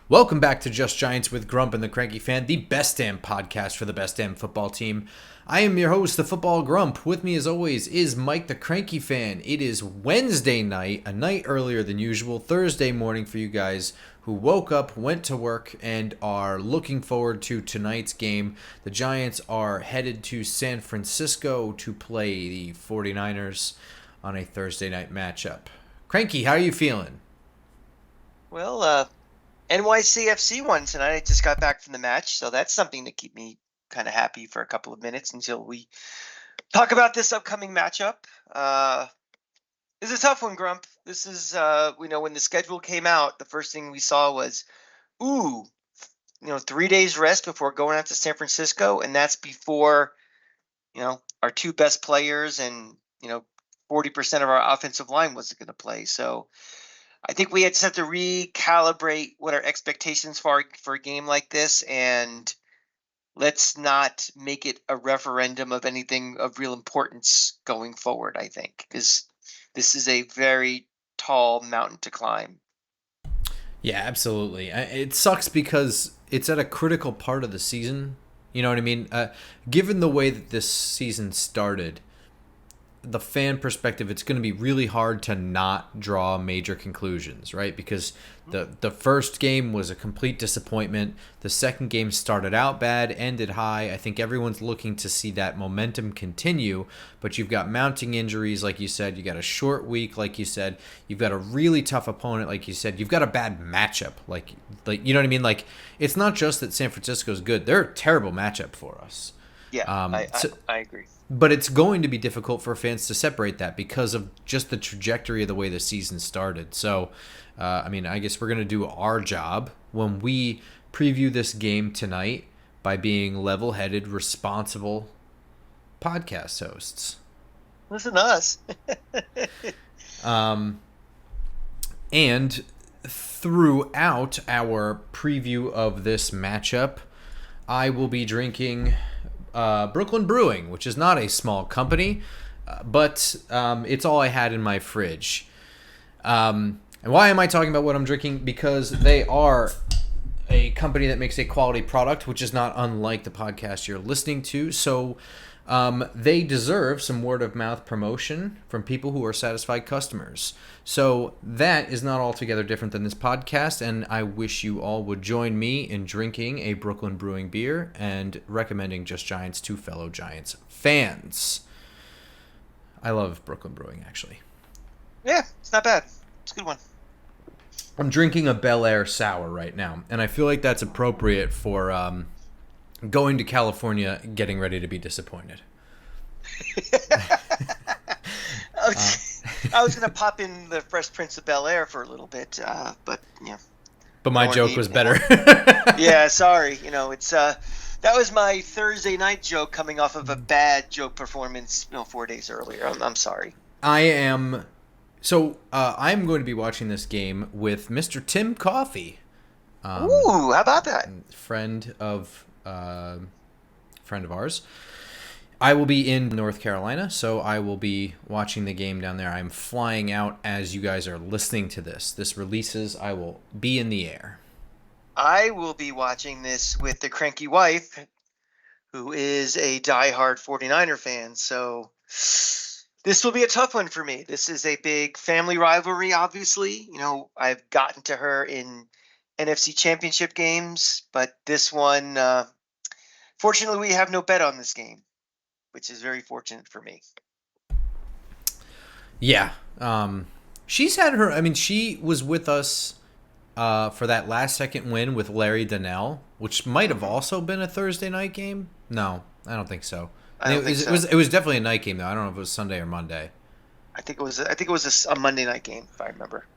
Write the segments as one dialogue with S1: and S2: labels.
S1: Welcome back to Just Giants with Grump and the Cranky Fan, the best damn podcast for the best damn football team. I am your host, the Football Grump. With me, as always, is Mike the Cranky Fan. It is Wednesday night, a night earlier than usual, Thursday morning for you guys who woke up, went to work, and are looking forward to tonight's game. The Giants are headed to San Francisco to play the 49ers on a Thursday night matchup. Cranky, how are you feeling?
S2: Well, NYCFC won tonight. I just got back from the match, so that's something to keep me kind of happy for a couple of minutes until we talk about this upcoming matchup. This is a tough one, Grump. This is, when the schedule came out, the first thing we saw was, 3 days rest before going out to San Francisco, and that's before, our two best players and, 40% of our offensive line wasn't going to play. So I think we just have to recalibrate what our expectations for a game like this, and let's not make it a referendum of anything of real importance going forward, I think, because this is a very tall mountain to climb.
S1: Yeah, absolutely. It sucks because it's at a critical part of the season. You know what I mean? Given the way that this season started, the fan perspective, it's going to be really hard to not draw major conclusions, right? Because the first game was a complete disappointment. The second game started out bad, ended high. I think everyone's looking to see that momentum continue, but you've got mounting injuries, like you said. You got a short week, like you said. You've got a really tough opponent, like you said. You've got a bad matchup, like you know what I mean? Like, it's not just that San Francisco's good. They're a terrible matchup for us.
S2: Yeah, I agree.
S1: But it's going to be difficult for fans to separate that because of just the trajectory of the way the season started. So, I guess we're going to do our job when we preview this game tonight by being level-headed, responsible podcast hosts.
S2: Listen to us.
S1: And throughout our preview of this matchup, I will be drinking Brooklyn Brewing, which is not a small company, but it's all I had in my fridge. And why am I talking about what I'm drinking? Because they are a company that makes a quality product, which is not unlike the podcast you're listening to. So they deserve some word-of-mouth promotion from people who are satisfied customers. So that is not altogether different than this podcast, and I wish you all would join me in drinking a Brooklyn Brewing beer and recommending Just Giants to fellow Giants fans. I love Brooklyn Brewing, actually.
S2: Yeah, it's not bad. It's a good one.
S1: I'm drinking a Bel Air Sour right now, and I feel like that's appropriate for going to California, getting ready to be disappointed.
S2: I was going to pop in the Fresh Prince of Bel Air for a little bit, but yeah.
S1: But my joke was better.
S2: Yeah, sorry. It's that was my Thursday night joke coming off of a bad joke performance, 4 days earlier. I'm sorry.
S1: I'm going to be watching this game with Mr. Tim Coffey.
S2: Ooh, how about that?
S1: Friend of ours. I will be in North Carolina, so I will be watching the game down there. I'm flying out as you guys are listening to this. This releases, I will be in the air.
S2: I will be watching this with the cranky wife, who is a diehard 49er fan, so this will be a tough one for me. This is a big family rivalry, obviously. I've gotten to her in NFC Championship games, but this one, fortunately, we have no bet on this game, which is very fortunate for me.
S1: Yeah. She's had her, she was with us for that last-second win with Larry Donnell, which might have also been a Thursday night game. No, I don't think so. It was definitely a night game, though. I don't know if it was Sunday or Monday.
S2: I think it was a Monday night game, if I remember.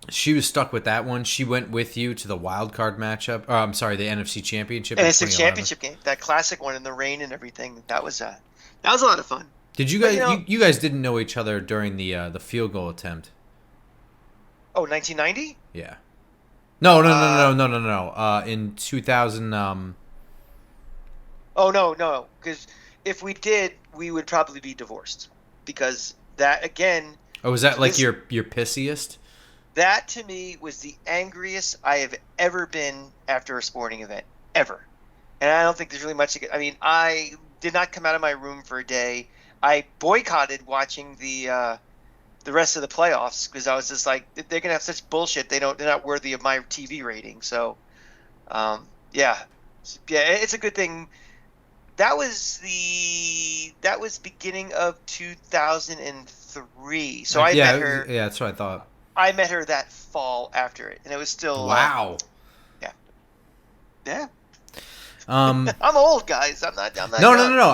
S1: She was stuck with that one. She went with you to the wild card matchup. The NFC Championship.
S2: NFC Championship game, that classic one in the rain and everything. That was a lot of fun.
S1: Did you guys? You guys didn't know each other during the field goal attempt.
S2: Oh, 1990?
S1: Yeah. No. In 2000.
S2: Oh no. Because if we did, we would probably be divorced. Because that again.
S1: Oh, was that like your pissiest?
S2: That to me was the angriest I have ever been after a sporting event, ever. And I don't think there's really much to get. I mean, I did not come out of my room for a day. I boycotted watching the rest of the playoffs because I was just like, they're gonna have such bullshit. They're not worthy of my TV rating. So, yeah, it's a good thing. That was beginning of 2003. So I met her.
S1: Yeah, that's what I thought.
S2: I met her that fall after it, and it was still
S1: wow.
S2: Yeah.
S1: I'm
S2: old, guys. I'm not.
S1: No.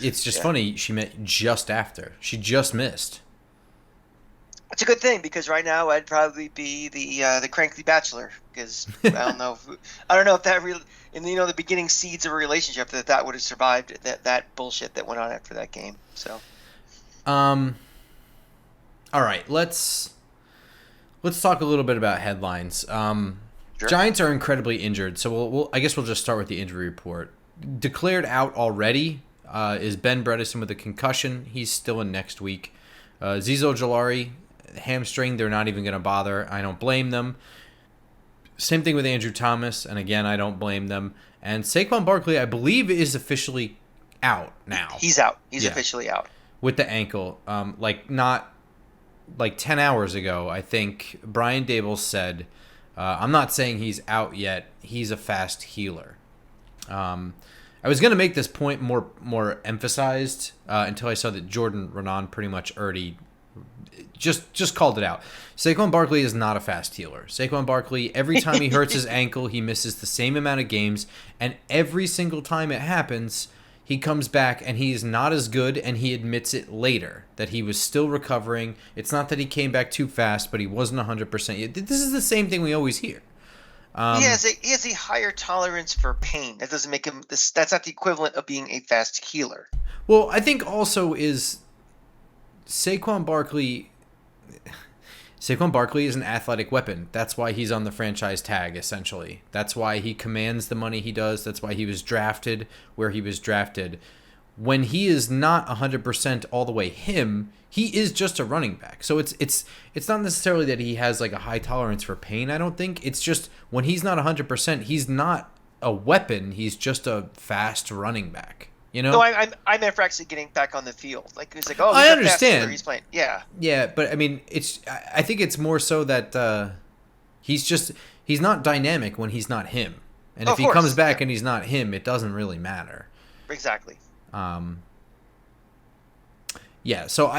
S1: It's just funny. She met just after. She just missed.
S2: It's a good thing because right now I'd probably be the Cranky Bachelor because I don't know if that really in the beginning seeds of a relationship that would have survived that bullshit that went on after that game. So,
S1: all right, let's talk a little bit about headlines.
S2: Sure.
S1: Giants are incredibly injured, so I guess we'll just start with the injury report. Declared out already is Ben Bredesen with a concussion. He's still in next week. Zizo Jalari, hamstring. They're not even going to bother. I don't blame them. Same thing with Andrew Thomas, and again, I don't blame them. And Saquon Barkley, I believe, is officially out now.
S2: He's out. He's officially out
S1: with the ankle. Not 10 hours ago, I think Brian Dable said, I'm not saying he's out yet. He's a fast healer. I was going to make this point more emphasized until I saw that Jordan Renan pretty much already just called it out. Saquon Barkley is not a fast healer. Saquon Barkley, every time he hurts his ankle, he misses the same amount of games, and every single time it happens, he comes back and he's not as good, and he admits it later that he was still recovering. It's not that he came back too fast, but he wasn't 100% yet. This is the same thing we always hear.
S2: He has a higher tolerance for pain. That doesn't make him. That's not the equivalent of being a fast healer.
S1: Well, I think also is Saquon Barkley. Saquon Barkley is an athletic weapon. That's why he's on the franchise tag, essentially. That's why he commands the money he does. That's why he was drafted where he was drafted. When he is not 100% all the way him, he is just a running back. So it's not necessarily that he has like a high tolerance for pain, I don't think. It's just when he's not 100%, he's not a weapon. He's just a fast running back. You know?
S2: No, I meant for actually getting back on the field. Like it's like, oh,
S1: I understand.
S2: He's playing. Yeah.
S1: Yeah, but I mean, I think it's more so that he's not dynamic when he's not him. And if he comes back and he's not him, it doesn't really matter.
S2: Exactly.
S1: Yeah, so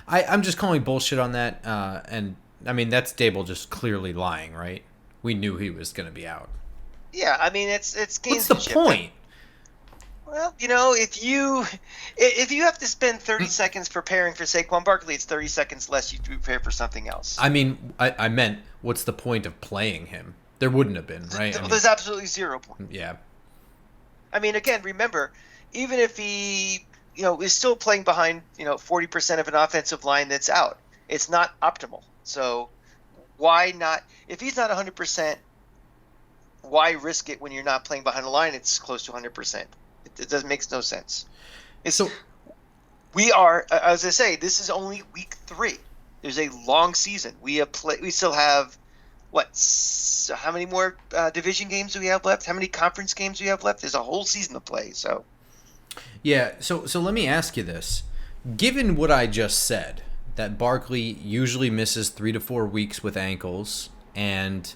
S1: I'm just calling bullshit on that, and I mean that's Dable just clearly lying, right? We knew he was going to be out.
S2: Yeah, I mean it's
S1: what's the point?
S2: Well, if you have to spend 30 seconds preparing for Saquon Barkley, it's 30 seconds less you prepare for something else.
S1: I mean, I meant what's the point of playing him? There wouldn't have been, right?
S2: There's absolutely 0 point.
S1: Yeah.
S2: I mean, again, remember, even if he is still playing behind 40% of an offensive line that's out, it's not optimal. So why not? If he's not 100%, why risk it when you're not playing behind a line? It's close to 100%. It doesn't makes no sense.
S1: So
S2: we are, as I say, this is only week 3. There's a long season. We still have how many more division games do we have left? How many conference games do we have left? There's a whole season to play. So
S1: yeah. So let me ask you this: given what I just said, that Barkley usually misses 3 to 4 weeks with ankles, and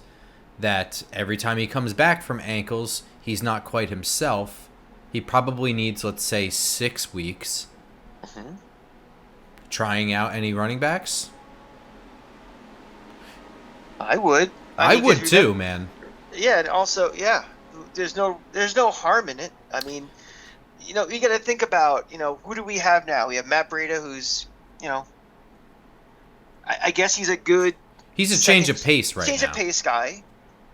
S1: that every time he comes back from ankles, he's not quite himself. He probably needs, let's say, 6 weeks.
S2: Mm-hmm.
S1: Trying out any running backs?
S2: I would.
S1: I would too, man.
S2: Yeah, and also, yeah, there's no harm in it. I mean, you got to think about, who do we have now? We have Matt Breida, who's, I guess he's a good.
S1: He's a change of pace right now.
S2: Change of pace guy.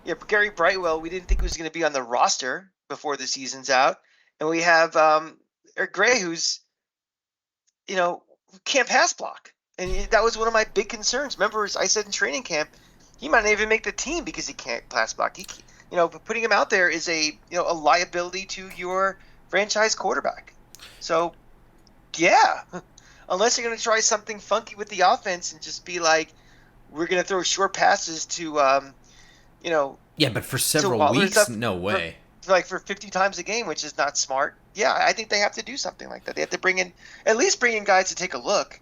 S2: Yeah, Gary Brightwell, we didn't think he was going to be on the roster before the season's out. And we have Eric Gray, who's, can't pass block. And that was one of my big concerns. Remember, I said in training camp, he might not even make the team because he can't pass block. Putting him out there is a liability to your franchise quarterback. So, yeah, unless you're going to try something funky with the offense and just be like, we're going to throw short passes to, you know,
S1: Yeah, but for
S2: to
S1: several
S2: Waddler and
S1: weeks,
S2: stuff
S1: no
S2: for,
S1: way.
S2: for 50 times a game, which is not smart. Yeah, I think they have to do something like that. They have to at least bring in guys to take a look.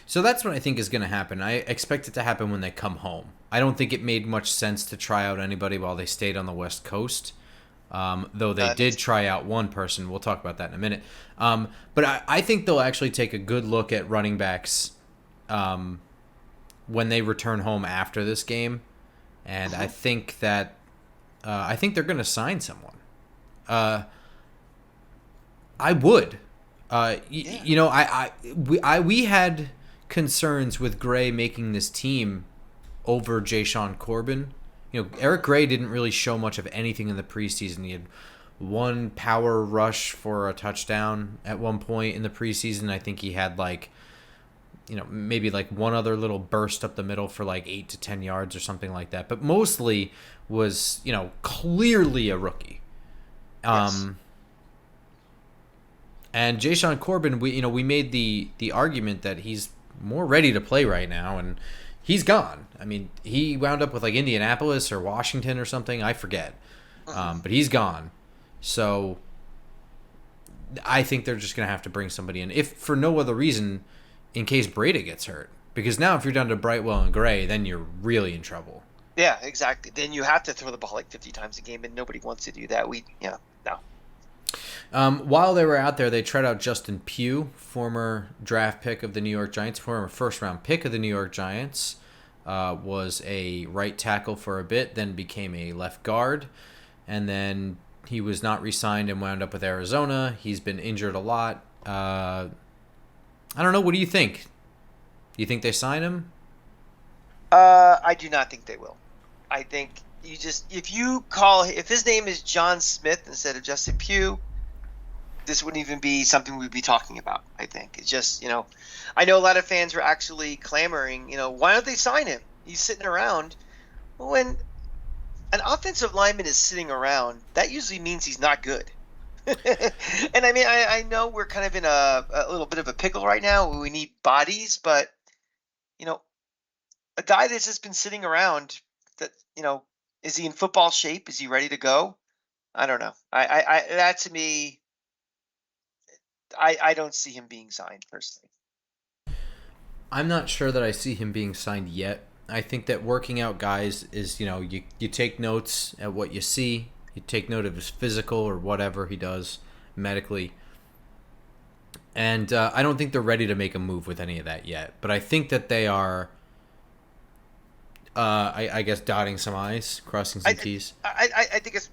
S1: So that's what I think is going to happen. I expect it to happen when they come home. I don't think it made much sense to try out anybody while they stayed on the West Coast. Though they
S2: That
S1: did
S2: makes
S1: try out one person. We'll talk about that in a minute. But I think they'll actually take a good look at running backs when they return home after this game. And I think that I think they're going to sign someone. I would.
S2: Yeah.
S1: You know, we had concerns with Gray making this team over Jayshon Corbin. You know, Eric Gray didn't really show much of anything in the preseason. He had one power rush for a touchdown at one point in the preseason. I think he had like, you know, maybe like one other little burst up the middle for like 8 to 10 yards or something like that. But mostly was, you know, clearly a rookie.
S2: Yes.
S1: And Jayshon Corbin, we made the argument that he's more ready to play right now, and he's gone. I mean, he wound up with like Indianapolis or Washington or something. I forget, but he's gone. So I think they're just gonna have to bring somebody in, if for no other reason, in case Breda gets hurt. Because now if you're down to Brightwell and Gray, then you're really in trouble.
S2: Yeah, exactly. Then you have to throw the ball like 50 times a game, and nobody wants to do that. No.
S1: While they were out there, they tried out Justin Pugh, former draft pick of the New York Giants, former first-round pick of the New York Giants, was a right tackle for a bit, then became a left guard, and then he was not re-signed and wound up with Arizona. He's been injured a lot. I don't know. What do you think? Do you think they sign him?
S2: I do not think they will. I think if his name is John Smith instead of Justin Pugh, this wouldn't even be something we'd be talking about. I think it's just, I know a lot of fans were actually clamoring, why don't they sign him? He's sitting around. When an offensive lineman is sitting around, that usually means he's not good. And I mean, I know we're kind of in a little bit of a pickle right now where we need bodies, but a guy that's just been sitting around, that is he in football shape? Is he ready to go? I don't know. That to me, I don't see him being signed personally.
S1: I'm not sure that I see him being signed yet. I think that working out guys is, you take notes at what you see. You take note of his physical or whatever he does medically. And I don't think they're ready to make a move with any of that yet. But I think that they are, I guess, dotting some I's, crossing some T's.
S2: I think it's,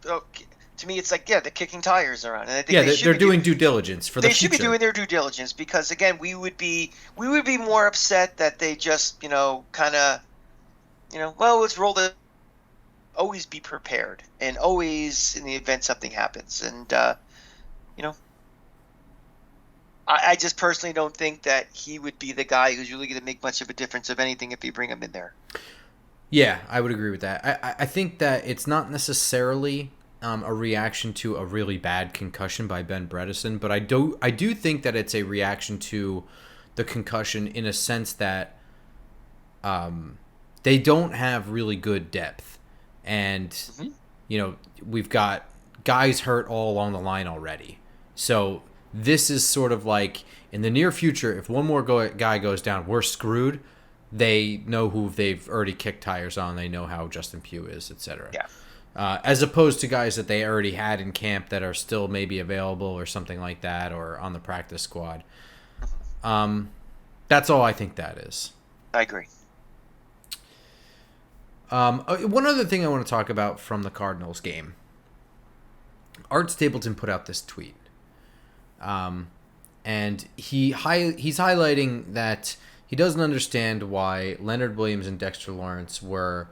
S2: to me, it's like, they're kicking tires around. And I think
S1: they're doing due diligence for the future.
S2: They should be doing their due diligence because, again, we would be more upset that they just, kind of, well, let's roll the. Always be prepared, and always in the event something happens. And I just personally don't think that he would be the guy who's really going to make much of a difference of anything if you bring him in there.
S1: Yeah, I would agree with that. I think that it's not necessarily a reaction to a really bad concussion by Ben Bredeson, but I do think that it's a reaction to the concussion in a sense that they don't have really good depth. And, we've got guys hurt all along the line already. So this is sort of like, in the near future, if one more guy goes down, we're screwed. They know who they've already kicked tires on. They know how Justin Pugh is, etc.
S2: Yeah.
S1: As opposed to guys that they already had in camp that are still maybe available or something like that, or on the practice squad. That's all I think that is.
S2: I agree.
S1: One other thing I want to talk about from the Cardinals game. Art Stapleton put out this tweet. And he's highlighting that he doesn't understand why Leonard Williams and Dexter Lawrence were.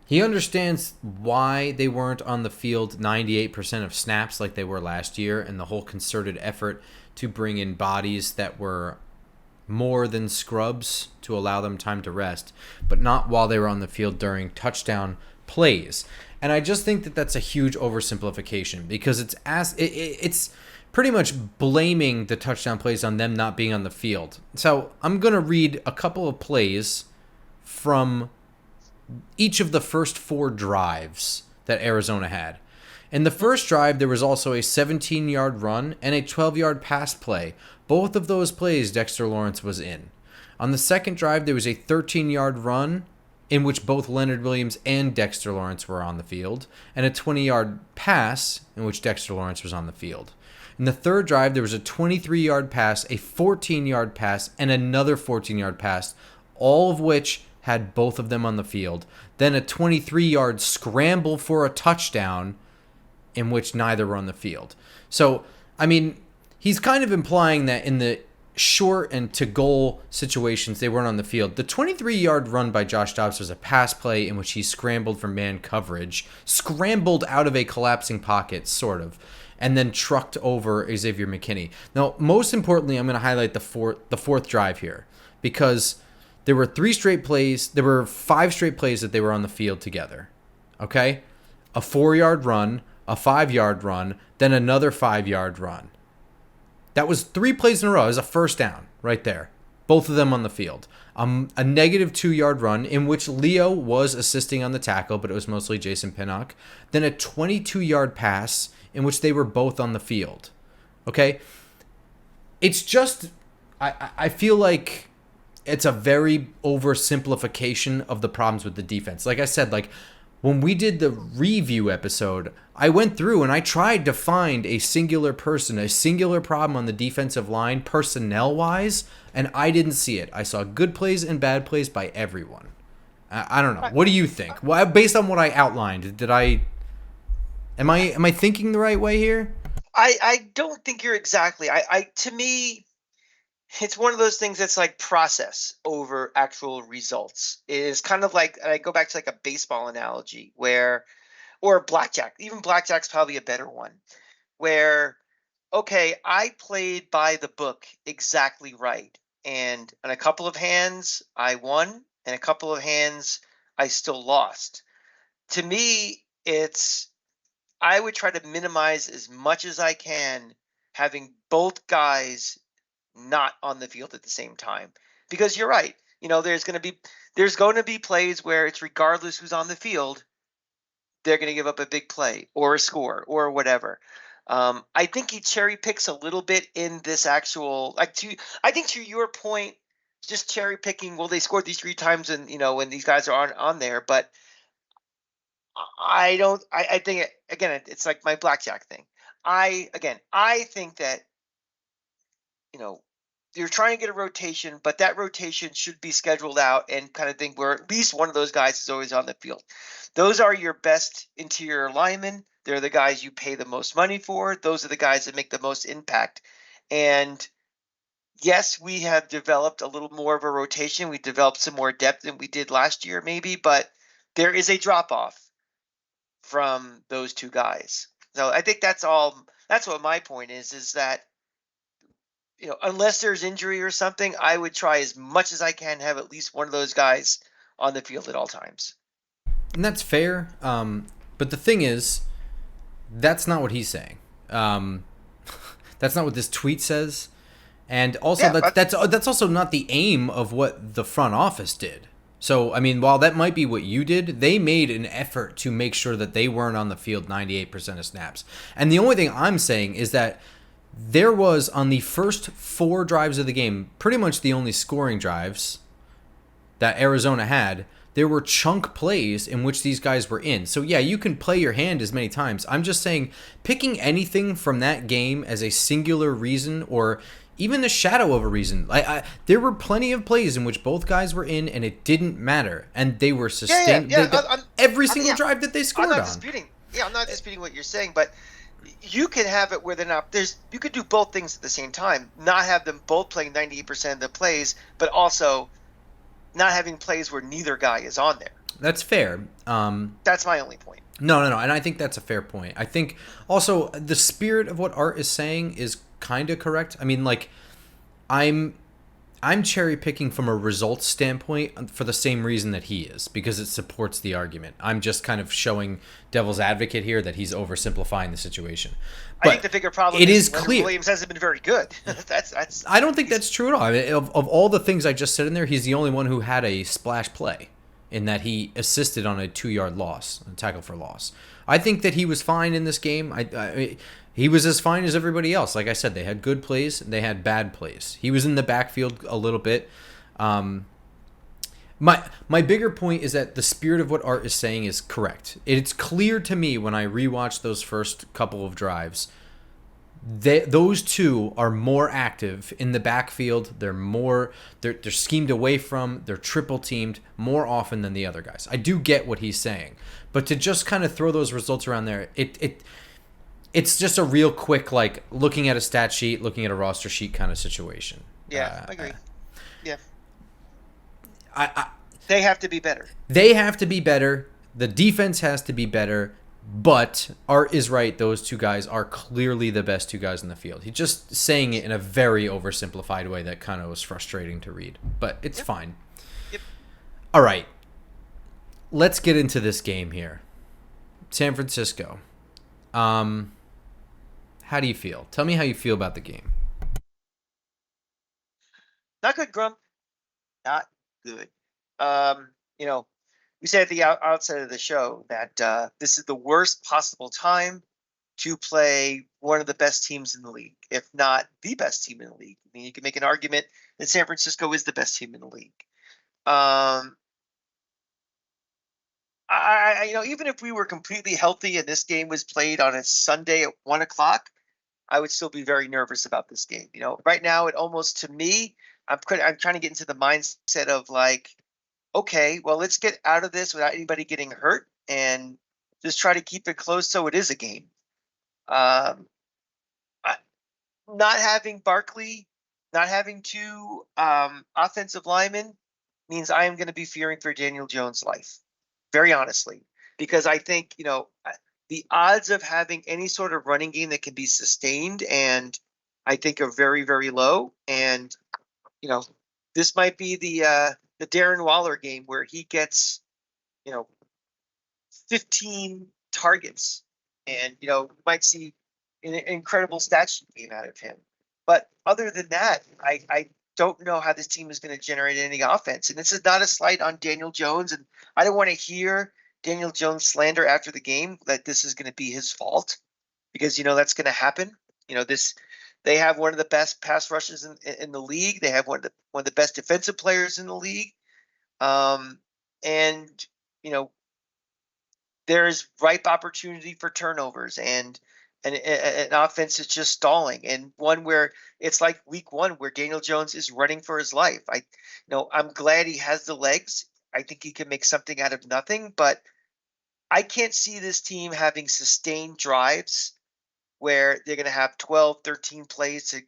S1: He understands why they weren't on the field 98% of snaps like they were last year, and the whole concerted effort to bring in bodies that were more than scrubs to allow them time to rest, but not while they were on the field during touchdown plays. And I just think that that's a huge oversimplification because it's pretty much blaming the touchdown plays on them not being on the field. So I'm going to read a couple of plays from each of the first 4 drives that Arizona had. In the first drive, there was also a 17-yard run and a 12-yard pass play. Both of those plays, Dexter Lawrence was in. On the second drive, there was a 13-yard run in which both Leonard Williams and Dexter Lawrence were on the field, and a 20-yard pass in which Dexter Lawrence was on the field. In the third drive, there was a 23-yard pass, a 14-yard pass, and another 14-yard pass, all of which had both of them on the field. Then a 23-yard scramble for a touchdown in which neither were on the field. So, I mean, he's kind of implying that in the short and to-goal situations, they weren't on the field. The 23-yard run by Josh Dobbs was a pass play in which he scrambled for man coverage, scrambled out of a collapsing pocket, sort of, and then trucked over Xavier McKinney. Now, most importantly, I'm going to highlight the fourth drive here, because there were 5 straight plays that they were on the field together. Okay? A 4-yard run, a 5-yard run, then another 5-yard run. That was 3 plays in a row. It was a first down right there. Both of them on the field. A negative 2-yard run in which Leo was assisting on the tackle, but it was mostly Jason Pinnock. Then a 22-yard pass in which they were both on the field. Okay? It's just, I feel like it's a very oversimplification of the problems with the defense. Like I said, when we did the review episode, I went through and I tried to find a singular person, a singular problem on the defensive line, personnel-wise, and I didn't see it. I saw good plays and bad plays by everyone. I don't know. What do you think? Well, based on what I outlined, am I thinking the right way here?
S2: I don't think you're exactly. To me, it's one of those things that's like process over actual results. It is kind of like, I go back to like a baseball analogy or blackjack. Even blackjack's probably a better one, where, okay, I played by the book exactly right. And on a couple of hands, I won, and a couple of hands, I still lost. To me, I would try to minimize as much as I can having both guys not on the field at the same time, because you're right. There's going to be plays where it's regardless who's on the field, they're going to give up a big play or a score or whatever. I think he cherry picks a little bit in this actual, I think to your point, just cherry picking. Well, they scored these 3 times, and when these guys are on there, but I don't. I think it's like my blackjack thing. I think that you're trying to get a rotation, but that rotation should be scheduled out and kind of thing where at least one of those guys is always on the field. Those are your best interior linemen. They're the guys you pay the most money for. Those are the guys that make the most impact. And yes, we have developed a little more of a rotation. We developed some more depth than we did last year, maybe, but there is a drop off from those 2 guys. So I think that's all. That's what my point is that, unless there's injury or something, I would try as much as I can have at least one of those guys on the field at all times.
S1: And that's fair. But the thing is, that's not what he's saying. That's not what this tweet says. And also, that's also not the aim of what the front office did. So, I mean, while that might be what you did, they made an effort to make sure that they weren't on the field 98% of snaps. And the only thing I'm saying is that there was, on the first 4 drives of the game, pretty much the only scoring drives that Arizona had, there were chunk plays in which these guys were in. So, yeah, you can play your hand as many times. I'm just saying, picking anything from that game as a singular reason or even the shadow of a reason. There were plenty of plays in which both guys were in, and it didn't matter. And they were sustained every single drive that they scored on.
S2: I'm not disputing what you're saying, but you can have it where they're not. You could do both things at the same time. Not have them both playing 98% of the plays, but also not having plays where neither guy is on there.
S1: That's fair.
S2: That's my only point.
S1: No, and I think that's a fair point. I think also the spirit of what Art is saying is kind of correct. I mean, I'm cherry picking from a results standpoint for the same reason that he is, because it supports the argument. I'm just kind of showing devil's advocate here that he's oversimplifying the situation.
S2: I think
S1: But
S2: the bigger problem
S1: it
S2: is
S1: is
S2: Leonard
S1: clear.
S2: Williams hasn't been very good. that's.
S1: I don't think that's true at all. I mean, of all the things I just said in there, he's the only one who had a splash play in that he assisted on a 2-yard loss, a tackle for loss. I think that he was fine in this game. He was as fine as everybody else. Like I said, they had good plays, they had bad plays. He was in the backfield a little bit. My bigger point is that the spirit of what Art is saying is correct. It's clear to me when I rewatch those first couple of drives. Those two are more active in the backfield. They're schemed away from. They're triple teamed more often than the other guys. I do get what he's saying, but to just kind of throw those results around there, it's just a real quick like looking at a stat sheet, looking at a roster sheet kind of situation.
S2: Yeah, I agree. Yeah,
S1: I
S2: they have to be better.
S1: They have to be better. The defense has to be better. But Art is right. Those two guys are clearly the best two guys in the field. He's just saying it in a very oversimplified way that kind of was frustrating to read. But it's fine.
S2: Yep.
S1: All right. Let's get into this game here. San Francisco. How do you feel? Tell me how you feel about the game.
S2: Not good, Grump. Not good. We said at the outset of the show that this is the worst possible time to play one of the best teams in the league, if not the best team in the league. I mean, you can make an argument that San Francisco is the best team in the league. Even if we were completely healthy and this game was played on a Sunday at 1:00, I would still be very nervous about this game. Right now, it almost to me, I'm trying to get into the mindset of like, okay, well, let's get out of this without anybody getting hurt and just try to keep it close so it is a game. Not having Barkley, not having two offensive linemen means I am going to be fearing for Daniel Jones' life, very honestly, because I think, the odds of having any sort of running game that can be sustained and I think are very, very low. And, this might be the Darren Waller game where he gets, 15 targets and, might see an incredible stat sheet game out of him. But other than that, I don't know how this team is going to generate any offense. And this is not a slight on Daniel Jones. And I don't want to hear Daniel Jones slander after the game that this is going to be his fault because, that's going to happen. They have one of the best pass rushes in the league. They have one of the best defensive players in the league. There's ripe opportunity for turnovers and an offense that's just stalling, and one where it's like week one where Daniel Jones is running for his life. I'm glad he has the legs. I think he can make something out of nothing, but I can't see this team having sustained drives where they're going to have 12, 13 plays to,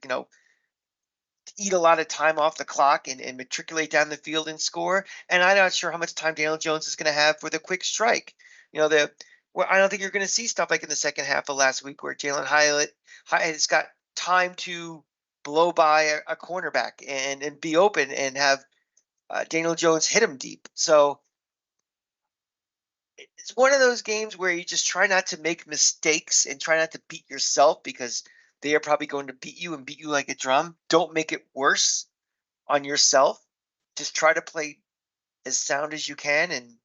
S2: eat a lot of time off the clock and matriculate down the field and score. And I'm not sure how much time Daniel Jones is going to have for the quick strike. I don't think you're going to see stuff like in the second half of last week where Jalen Hyatt has got time to blow by a cornerback and be open and have Daniel Jones hit him deep. So it's one of those games where you just try not to make mistakes and try not to beat yourself because they are probably going to beat you and beat you like a drum. Don't make it worse on yourself. Just try to play as sound as you can and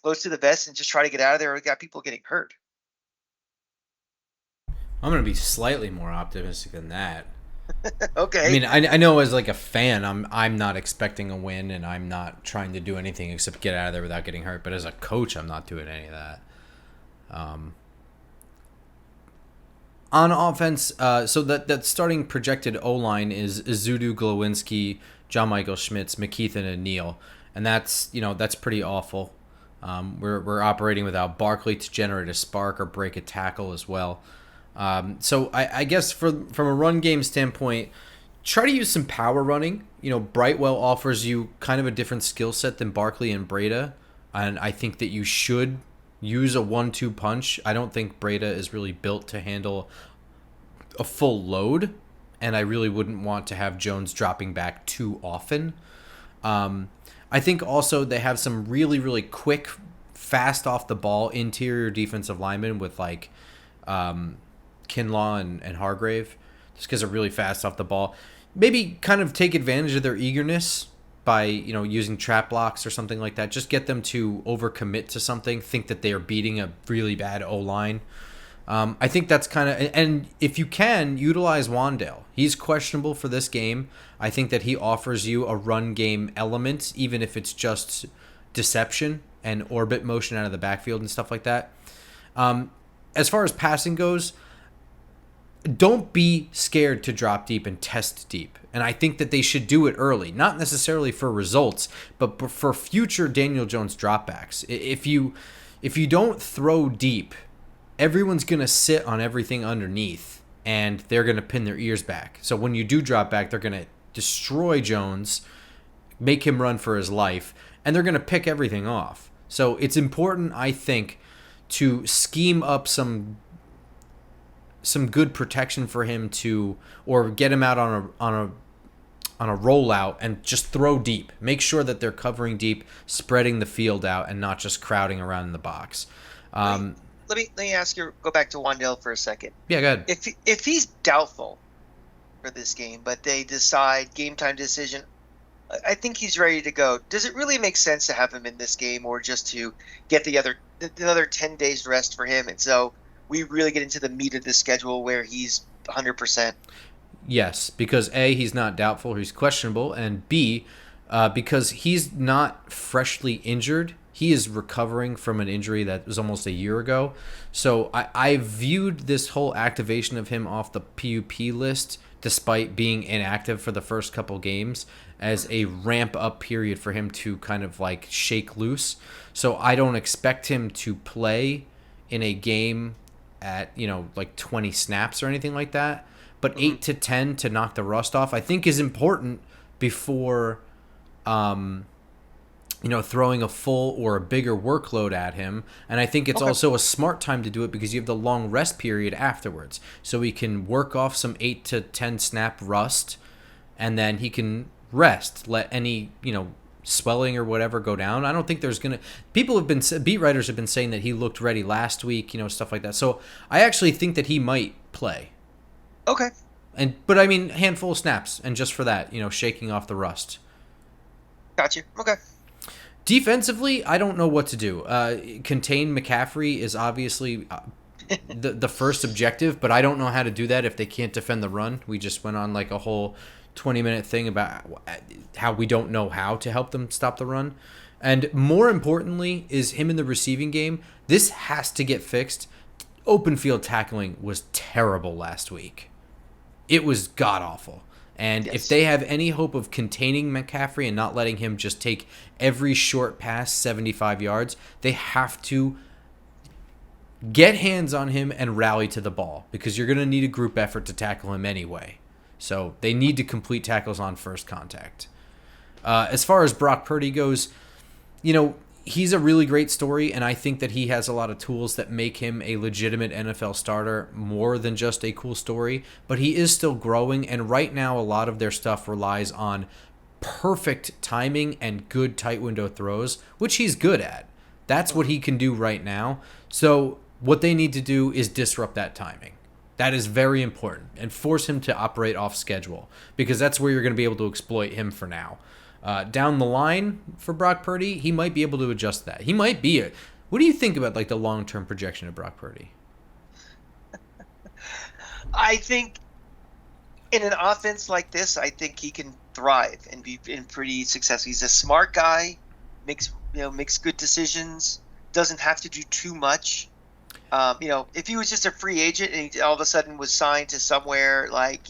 S2: close to the vest and just try to get out of there. We got people getting hurt.
S1: I'm going to be slightly more optimistic than that.
S2: Okay.
S1: I mean, I know as like a fan, I'm not expecting a win, and I'm not trying to do anything except get out of there without getting hurt. But as a coach, I'm not doing any of that. On offense, so that starting projected O-line is Zudu, Glowinski, John Michael Schmitz, McKeithen, and Neal, and that's pretty awful. We're operating without Barkley to generate a spark or break a tackle as well. So I guess from a run game standpoint, try to use some power running. Brightwell offers you kind of a different skill set than Barkley and Breda, and I think that you should use a 1-2 punch. I don't think Breda is really built to handle a full load. and I really wouldn't want to have Jones dropping back too often. I think also they have some really, really quick, fast off the ball interior defensive linemen with like Kinlaw and Hargrave, just because they're really fast off the ball. Maybe kind of take advantage of their eagerness by using trap blocks or something like that. Just get them to overcommit to something, think that they are beating a really bad O line. I think that's kind of, and if you can utilize Wandale, he's questionable for this game. I think that he offers you a run game element, even if it's just deception and orbit motion out of the backfield and stuff like that. As far as passing goes, don't be scared to drop deep and test deep. And I think that they should do it early, not necessarily for results, but for future Daniel Jones dropbacks. If you don't throw deep, everyone's going to sit on everything underneath, and they're going to pin their ears back. So when you do drop back, they're going to destroy Jones, make him run for his life, and they're going to pick everything off. So it's important, I think, to scheme up some good protection for him to, or get him out on a rollout and just throw deep. Make sure that they're covering deep, spreading the field out, and not just crowding around in the box.
S2: Let me ask you, go back to Wandale for a second.
S1: Yeah, go ahead.
S2: If he's doubtful for this game, but they decide game time decision, I think he's ready to go. Does it really make sense to have him in this game, or just to get another 10 days rest for him, and so we really get into the meat of the schedule where he's 100%?
S1: Yes, because A, he's not doubtful, he's questionable, and B, because he's not freshly injured, he is recovering from an injury that was almost a year ago. So I viewed this whole activation of him off the PUP list, despite being inactive for the first couple games, as a ramp up period for him to kind of like shake loose. So I don't expect him to play in a game at like 20 snaps or anything like that. But 8 to 10 to knock the rust off, I think, is important before throwing a full or a bigger workload at him. And I think it's also a smart time to do it because you have the long rest period afterwards. So he can work off some 8 to 10 snap rust, and then he can rest, let any, swelling or whatever go down. I don't think there's going to... beat writers have been saying that he looked ready last week, stuff like that. So I actually think that he might play.
S2: Okay.
S1: But I mean, handful of snaps, and just for that, shaking off the rust.
S2: Got you. Okay.
S1: Defensively, I don't know what to do. Contain McCaffrey is obviously the first objective, but I don't know how to do that if they can't defend the run. We just went on like a whole 20-minute thing about how we don't know how to help them stop the run. And more importantly is him in the receiving game. This has to get fixed. Open field tackling was terrible last week. It was god-awful. And if they have any hope of containing McCaffrey and not letting him just take every short pass 75 yards, they have to get hands on him and rally to the ball, because you're going to need a group effort to tackle him anyway. So they need to complete tackles on first contact. As far as Brock Purdy goes, he's a really great story, and I think that he has a lot of tools that make him a legitimate NFL starter, more than just a cool story. But he is still growing, and right now a lot of their stuff relies on perfect timing and good tight window throws, which he's good at. That's what he can do right now. So what they need to do is disrupt that timing. That is very important, and force him to operate off schedule, because that's where you're going to be able to exploit him for now. Down the line for Brock Purdy, he might be able to adjust that. He might be it. What do you think about like the long-term projection of Brock Purdy?
S2: I think in an offense like this, I think he can thrive and be pretty successful. He's a smart guy, makes good decisions, doesn't have to do too much. If he was just a free agent and he all of a sudden was signed to somewhere like,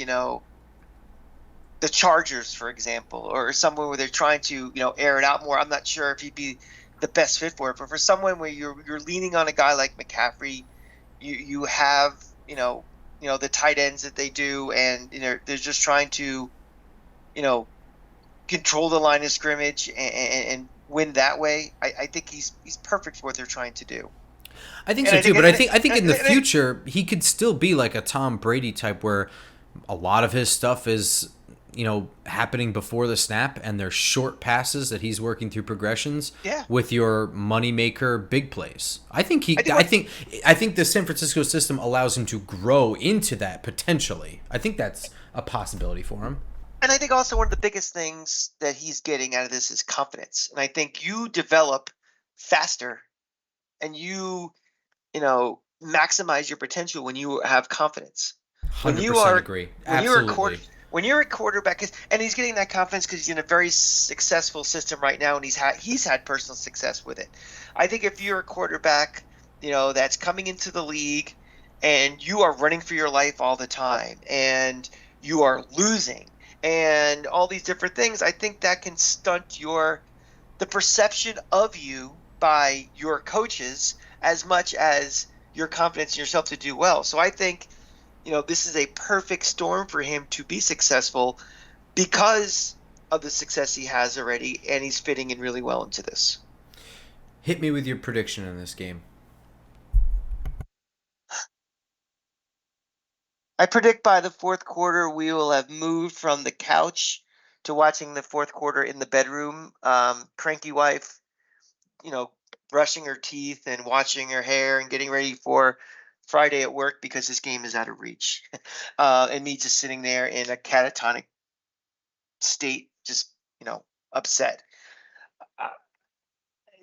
S2: the Chargers, for example, or somewhere where they're trying to, air it out more, I'm not sure if he'd be the best fit for it. But for someone where you're leaning on a guy like McCaffrey, you have, the tight ends that they do, and they're just trying to, control the line of scrimmage and win that way. I think he's perfect for what they're trying to do.
S1: I think so too, but I think in the future he could still be like a Tom Brady type, where A lot of his stuff is, happening before the snap, and they're short passes that he's working through progressions
S2: Yeah.
S1: with your moneymaker big plays. I think
S2: I think what
S1: I think the San Francisco system allows him to grow into that potentially. I think that's a possibility for him.
S2: And I think also one of the biggest things that he's getting out of this is confidence. And I think you develop faster and maximize your potential when you have confidence. When you
S1: 100%
S2: are
S1: agree.
S2: when you're a
S1: Absolutely.
S2: when you're a quarterback, and he's getting that confidence because he's in a very successful system right now, and he's had personal success with it. I think if you're a quarterback, that's coming into the league, and you are running for your life all the time, and you are losing, and all these different things, I think that can stunt the perception of you by your coaches as much as your confidence in yourself to do well. So I think, this is a perfect storm for him to be successful because of the success he has already, and he's fitting in really well into this.
S1: Hit me with your prediction in this game.
S2: I predict by the fourth quarter, we will have moved from the couch to watching the fourth quarter in the bedroom. Cranky wife, brushing her teeth and washing her hair and getting ready for Friday at work because this game is out of reach. And me just sitting there in a catatonic state, just, upset. Uh,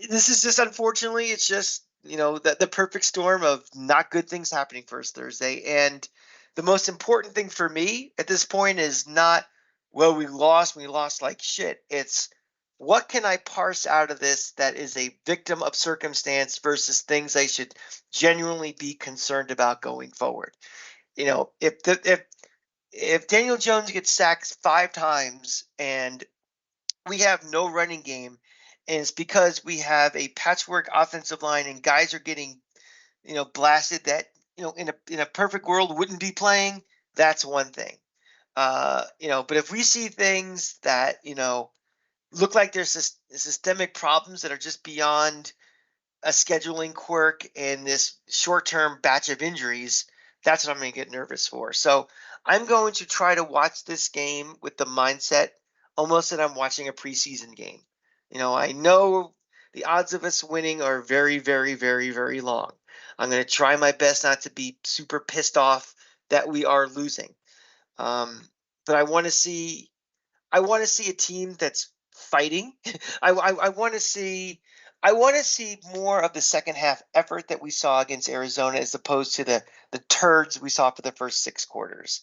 S2: this is just, unfortunately, it's just, the perfect storm of not good things happening first Thursday. And the most important thing for me at this point is not, well, we lost like shit. It's, what can I parse out of this that is a victim of circumstance versus things I should genuinely be concerned about going forward? If Daniel Jones gets sacked 5 times and we have no running game, and it's because we have a patchwork offensive line and guys are getting, blasted that, in a perfect world wouldn't be playing, that's one thing. But if we see things that, look like there's systemic problems that are just beyond a scheduling quirk and this short-term batch of injuries, that's what I'm going to get nervous for. So I'm going to try to watch this game with the mindset almost that I'm watching a preseason game. I know the odds of us winning are very, very, very, very long. I'm going to try my best not to be super pissed off that we are losing. But I want to see a team that's fighting. I want to see more of the second half effort that we saw against Arizona as opposed to the turds we saw for the first 6 quarters.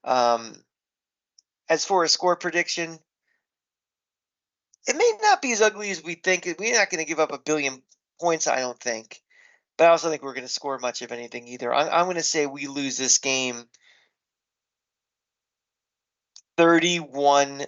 S2: Um, as for a score prediction, it may not be as ugly as we think. We're not going to give up 1 billion points, I don't think. But I also think we're going to score much of anything either. I'm going to say we lose this game 31-10.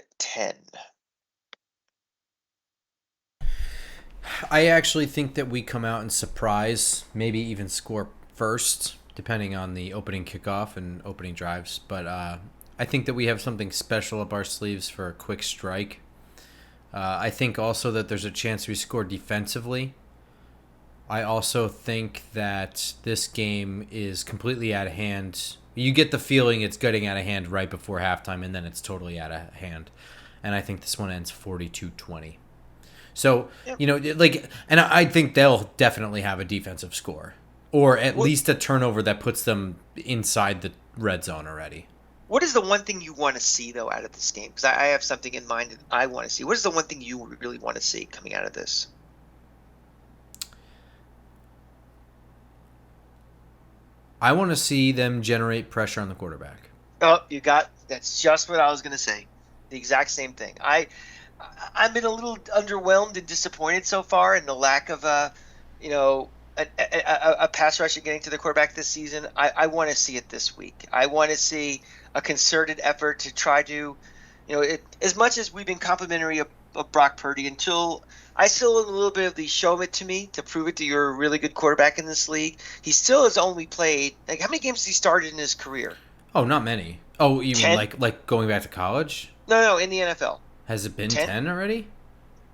S1: I actually think that we come out and surprise, maybe even score first, depending on the opening kickoff and opening drives. But I think that we have something special up our sleeves for a quick strike. I think also that there's a chance we score defensively. I also think that this game is completely out of hand. You get the feeling it's getting out of hand right before halftime, and then it's totally out of hand. And I think this one ends 42-20. So,
S2: Yeah.
S1: and I think they'll definitely have a defensive score, or at
S2: What
S1: least a turnover that puts them inside the red zone already.
S2: What is the one thing you want to see though out of this game? Because I have something in mind that I want to see. What is the one thing you really want to see coming out of this?
S1: I want to see them generate pressure on the quarterback.
S2: Oh, that's just what I was going to say. The exact same thing. I've been a little underwhelmed and disappointed so far in the lack of you know, a pass rush and getting to the quarterback this season. I want to see it this week. I want to see a concerted effort to try to, as much as we've been complimentary of Brock Purdy, until I still a little bit of the show it to me to prove it that you're a really good quarterback in this league. He still has only played, like, how many games has he started in his career?
S1: Oh, not many. Oh, you mean
S2: 10?
S1: like going back to college?
S2: No, in the NFL.
S1: Has it been
S2: 10?
S1: 10 already?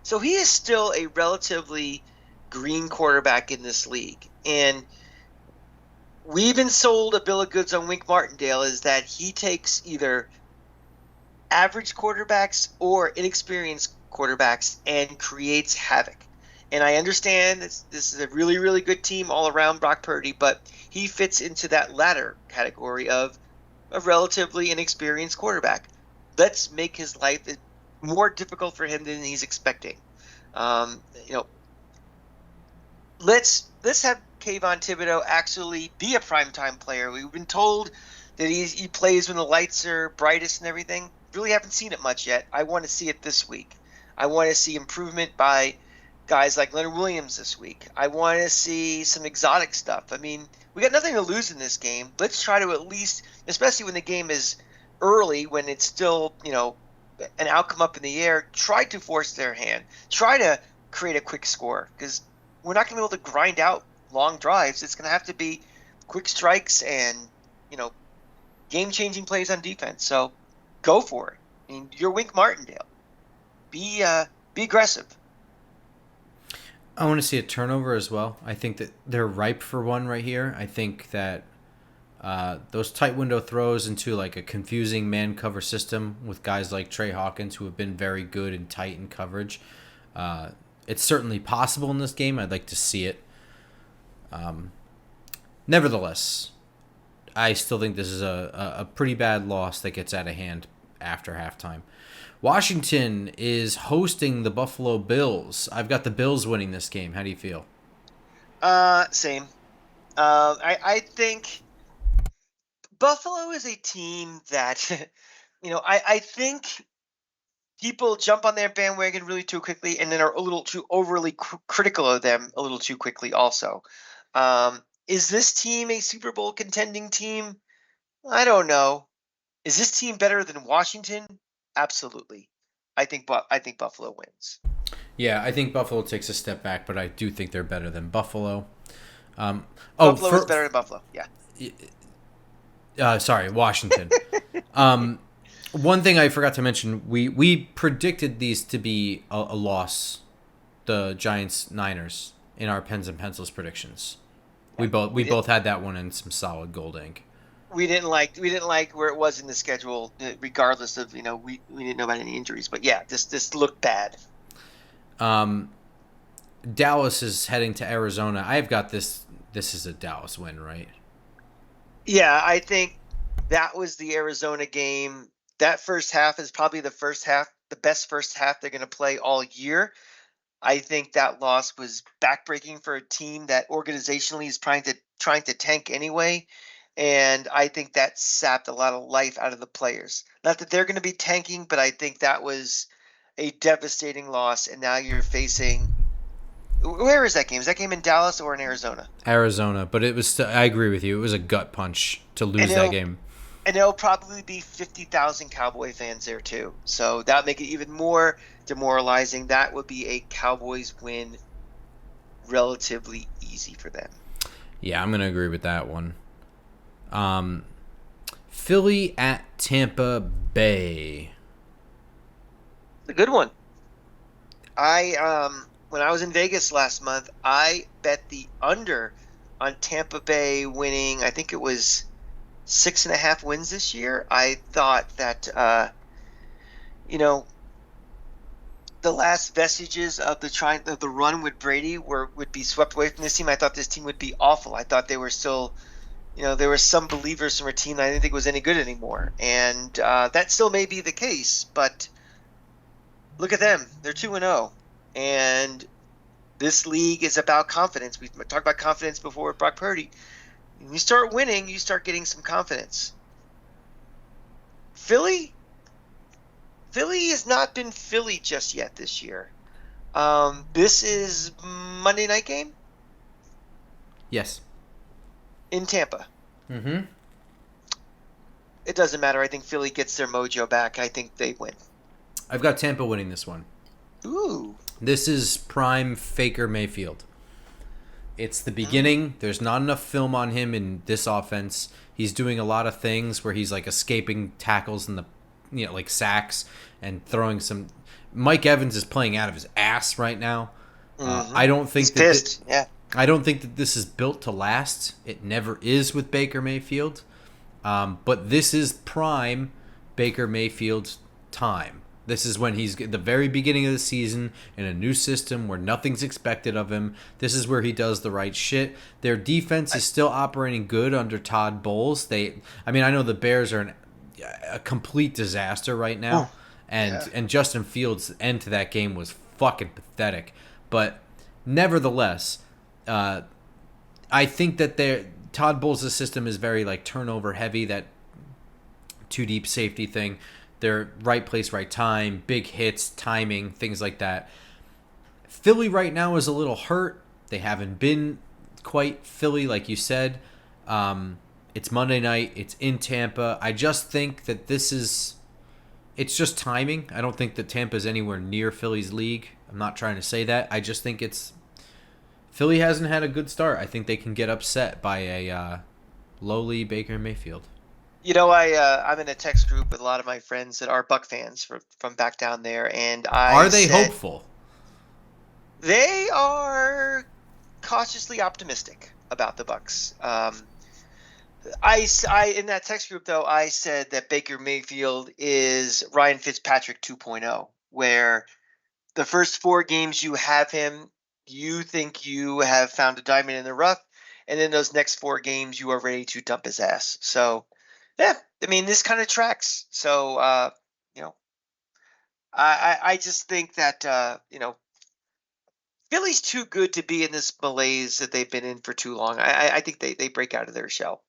S2: So he is still a relatively green quarterback in this league. And we've been sold a bill of goods on Wink Martindale is that he takes either average quarterbacks or inexperienced quarterbacks and creates havoc. And I understand this is a really, really good team all around Brock Purdy, but he fits into that latter category of a relatively inexperienced quarterback. Let's make his life more difficult for him than he's expecting. You know, let's have Kayvon Thibodeau actually be a primetime player. We've been told that he plays when the lights are brightest and everything. Really haven't seen it much yet. I want to see it this week. I want to see improvement by guys like Leonard Williams this week. I want to see some exotic stuff. I mean, we got nothing to lose in this game. Let's try to at least, especially when the game is early, when it's still, you know, an outcome up in the air, try to force their hand. Try to create a quick score, because we're not going to be able to grind out long drives. It's going to have to be quick strikes and, you know, game-changing plays on defense. So go for it. I mean, you're Wink Martindale. Be aggressive.
S1: I want to see a turnover as well. I think that they're ripe for one right here. I think that those tight window throws into like a confusing man cover system with guys like Trey Hawkins, who have been very good and tight in coverage. It's certainly possible in this game. I'd like to see it. Nevertheless, I still think this is a pretty bad loss that gets out of hand after halftime. Washington is hosting the Buffalo Bills. I've got the Bills winning this game. How do you feel?
S2: Same. I think Buffalo is a team that, you know, I think people jump on their bandwagon really too quickly and then are a little too overly critical of them a little too quickly also. Is this team a Super Bowl contending team? I don't know. Is this team better than Washington? Absolutely. I think Buffalo wins.
S1: Yeah, I think Buffalo takes a step back, but I do think they're better than Buffalo.
S2: Buffalo is better than Buffalo. Yeah.
S1: Sorry, Washington. One thing I forgot to mention, we predicted these to be a loss, the Giants-Niners, in our pens and pencils predictions. Yeah, we both had that one in some solid gold ink.
S2: We didn't like where it was in the schedule, regardless of, you know, we didn't know about any injuries. But yeah, this looked bad.
S1: Dallas is heading to Arizona. I've got this. This is a Dallas win, right?
S2: Yeah, I think that was the Arizona game. That first half is probably the best first half they're going to play all year. I think that loss was backbreaking for a team that organizationally is trying to tank anyway. And I think that sapped a lot of life out of the players. Not that they're going to be tanking, but I think that was a devastating loss. And now you're facing – where is that game? Is that game in Dallas or in Arizona?
S1: Arizona, but it was – I agree with you. It was a gut punch to lose that game.
S2: And there'll probably be 50,000 Cowboy fans there too. So that would make it even more demoralizing. That would be a Cowboys win relatively easy for them.
S1: Yeah, I'm going to agree with that one. Philly at Tampa Bay.
S2: It's a good one. When I was in Vegas last month, I bet the under on Tampa Bay winning. I think it was 6.5 wins this year. I thought that you know, the last vestiges of the run with Brady would be swept away from this team. I thought this team would be awful. I thought they were still. You know, there were some believers from a team that I didn't think was any good anymore. And that still may be the case, but look at them. They're 2-0. And this league is about confidence. We've talked about confidence before with Brock Purdy. When you start winning, you start getting some confidence. Philly has not been Philly just yet this year. This is Monday night game?
S1: Yes.
S2: In Tampa.
S1: Mm-hmm.
S2: It doesn't matter. I think Philly gets their mojo back. I think they win.
S1: I've got Tampa winning this one.
S2: Ooh.
S1: This is prime Faker Mayfield. It's the beginning. There's not enough film on him in this offense. He's doing a lot of things where he's like escaping tackles and like sacks and throwing some. Mike Evans is playing out of his ass right now.
S2: Mm-hmm.
S1: I don't think
S2: he's pissed. Yeah.
S1: I don't think that this is built to last. It never is with Baker Mayfield. But this is prime Baker Mayfield's time. This is when he's at the very beginning of the season in a new system where nothing's expected of him. This is where he does the right shit. Their defense is still operating good under Todd Bowles. I know the Bears are a complete disaster right now, and Justin Fields' end to that game was fucking pathetic. But nevertheless, I think that Todd Bowles' system is very like turnover heavy. That two deep safety thing. They're right place, right time, big hits, timing, things like that. Philly right now is a little hurt. They haven't been quite Philly, like you said. It's Monday night. It's in Tampa. I just think that it's just timing. I don't think that Tampa's anywhere near Philly's league. I'm not trying to say that. I just think Philly hasn't had a good start. I think they can get upset by a lowly Baker Mayfield.
S2: I'm in a text group with a lot of my friends that are Buck fans from back down there, and
S1: Are they hopeful?
S2: They are cautiously optimistic about the Bucks. In that text group though, I said that Baker Mayfield is Ryan Fitzpatrick 2.0, where the first 4 games you have him, you think you have found a diamond in the rough, and then those next 4 games you are ready to dump his ass. So. Yeah, this kind of tracks. So, I just think that, Philly's too good to be in this malaise that they've been in for too long. I think they break out of their shell.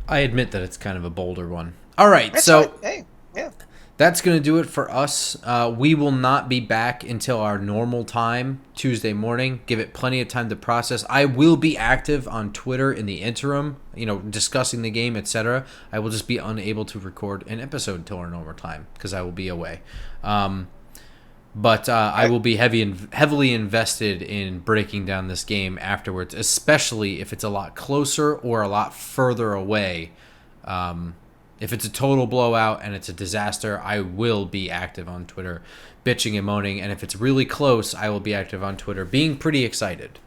S1: I admit that it's kind of a bolder one. All right, so
S2: hey, yeah.
S1: That's going to do it for us. We will not be back until our normal time, Tuesday morning. Give it plenty of time to process. I will be active on Twitter in the interim, discussing the game, etc. I will just be unable to record an episode until our normal time because I will be away. But I will be heavily invested in breaking down this game afterwards, especially if it's a lot closer or a lot further away. If it's a total blowout and it's a disaster, I will be active on Twitter, bitching and moaning. And if it's really close, I will be active on Twitter, being pretty excited.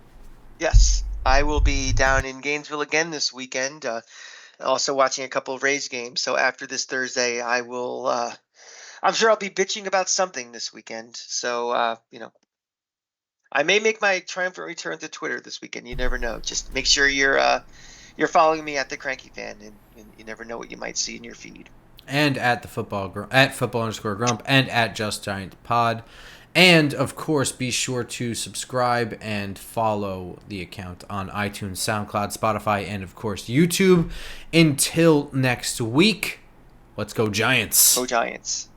S2: Yes, I will be down in Gainesville again this weekend, also watching a couple of Rays games. So after this Thursday, I will, I'm sure I'll be bitching about something this weekend. So, I may make my triumphant return to Twitter this weekend. You never know. Just make sure you're following me at the Cranky Fan, and you never know what you might see in your feed.
S1: And at the football_Grump and at Just Giant Pod. And of course, be sure to subscribe and follow the account on iTunes, SoundCloud, Spotify, and of course YouTube. Until next week, let's go Giants.
S2: Go Giants.